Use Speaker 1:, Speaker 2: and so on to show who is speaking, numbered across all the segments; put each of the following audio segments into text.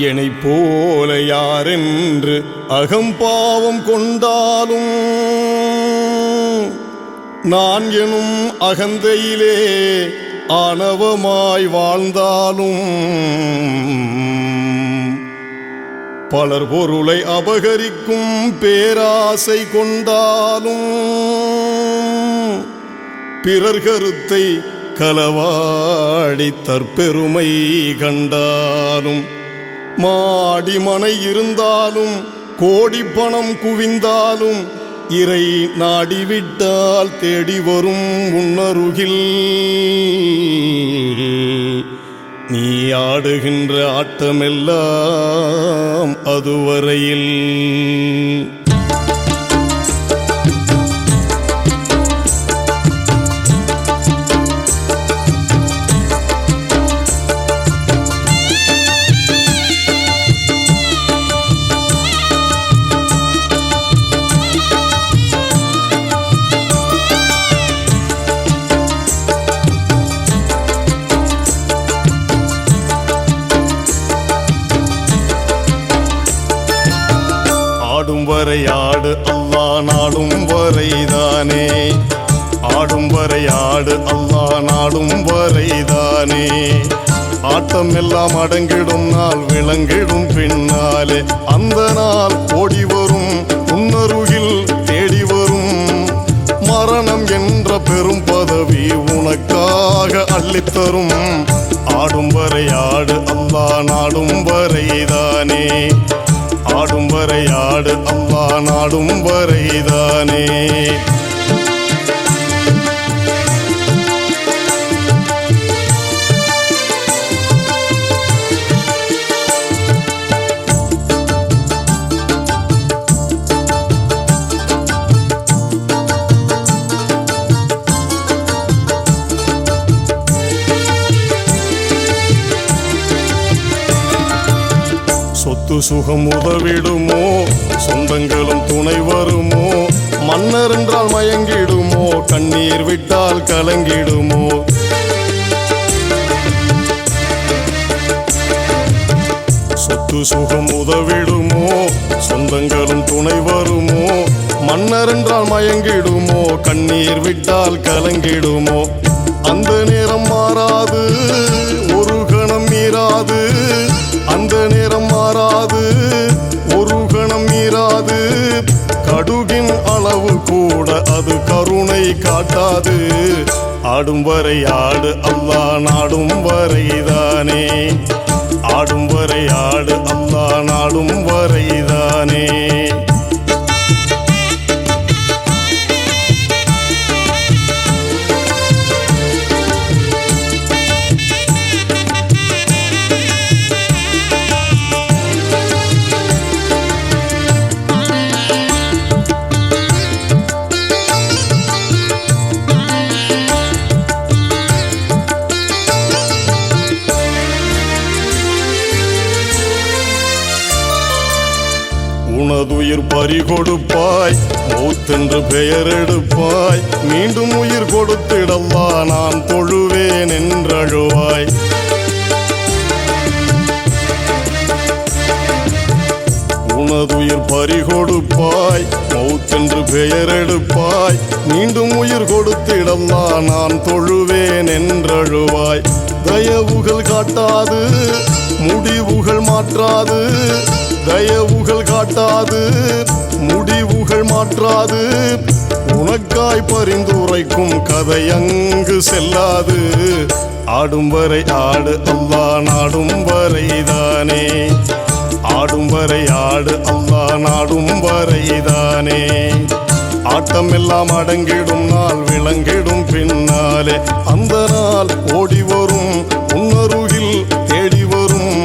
Speaker 1: என்னை போல யாரென்று அகம்பாவம் கொண்டாலும் நான் எனும் அகந்தையிலே ஆணவமாய் வாழ்ந்தாலும் பலர் பொருளை அபகரிக்கும் பேராசை கொண்டாலும் பிறர் கருத்தை களவாடி தற்பெருமை கண்டாலும் மாடி மனை இருந்தாலும் கோடி பணம் குவிந்தாலும் இறை நாடிவிட்டால் தேடி வரும் உன்னருகில் நீ ஆடுகின்ற ஆட்டமெல்லாம் அதுவரையில் ஆடும் வரை ஆடு அல்லா நாடும் வரைதானே ஆடும் வரை ஆடு அல்லா நாடும் வரைதானே ஆட்டம் எல்லாம் அடங்கிடும் நாள் விளங்கிடும் பின்னாலே அந்த நாள் ஓடி வரும் உன்னருகில் தேடி வரும் மரணம் என்ற பெரும் பதவி உனக்காக அள்ளித்தரும் ஆடும் வரை ஆடு அல்லா நாடும் வரைதானே ஆடும் வரை ஆடு அல்லா நாடும் வரைதானே சொத்து சுகம் உதவிடுமோ சொந்தங்களும் துணை வருமோ மன்னர் என்றால் மயங்கிடுமோ கண்ணீர் விட்டால் கலங்கிடுமோ சொத்து சுகம் உதவிடுமோ சொந்தங்களும் துணை வருமோ மன்னர் என்றால் மயங்கிடுமோ கண்ணீர் விட்டால் கலங்கிடுமோ அந்த நேரம் மாறாது ஒரு கணம் மீறாது அந்த நேரம் மாறாது ஒரு கணம் மீறாது கடுகின் அளவு கூட அது கருணை காட்டாது ஆடும் வரை ஆடு அல்லா நாடும் வரைதானே ஆடும் வரை ஆடு அல்லா நாடும் வரைதானே உனதுயிர் பறி கொடுப்பாய் மௌத்தென்று பெயர் எடுப்பாய் மீண்டும் உயிர் கொடுத்திடல்லா நான் தொழுவேன் என்றழுவாய் உனதுயிர் பறி கொடுப்பாய் மௌத்தென்று பெயர் எடுப்பாய் மீண்டும் உயிர் கொடுத்திடல்லா நான் தொழுவேன் என்றழுவாய் தயவுகள் காட்டாது முடிவுகள் மாற்றாது தயவுகள் காட்டாது முடிவுகள் மாற்றாது உனக்காய் பரிந்துரைக்கும் கதை அங்கு செல்லாது ஆடும் வரை ஆடு அல்லா நாடும் வரைதானே ஆடும் வரை ஆடு அல்லா நாடும் வரைதானே ஆட்டம் எல்லாம் அடங்கிடும் நாள் விளங்கிடும் பின்னாலே அந்த நாள் ஓடி வரும் உன்னருகில் தேடி வரும்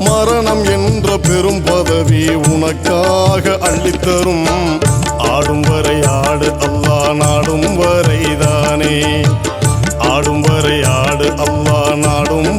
Speaker 1: மரணம் என்ற பெரும் பதவி உனக்காக அள்ளித்தரும் ஆடும் வரை ஆடு அல்லா நாடும் வரைதானே ஆடும் வரை ஆடு அல்லா நாடும்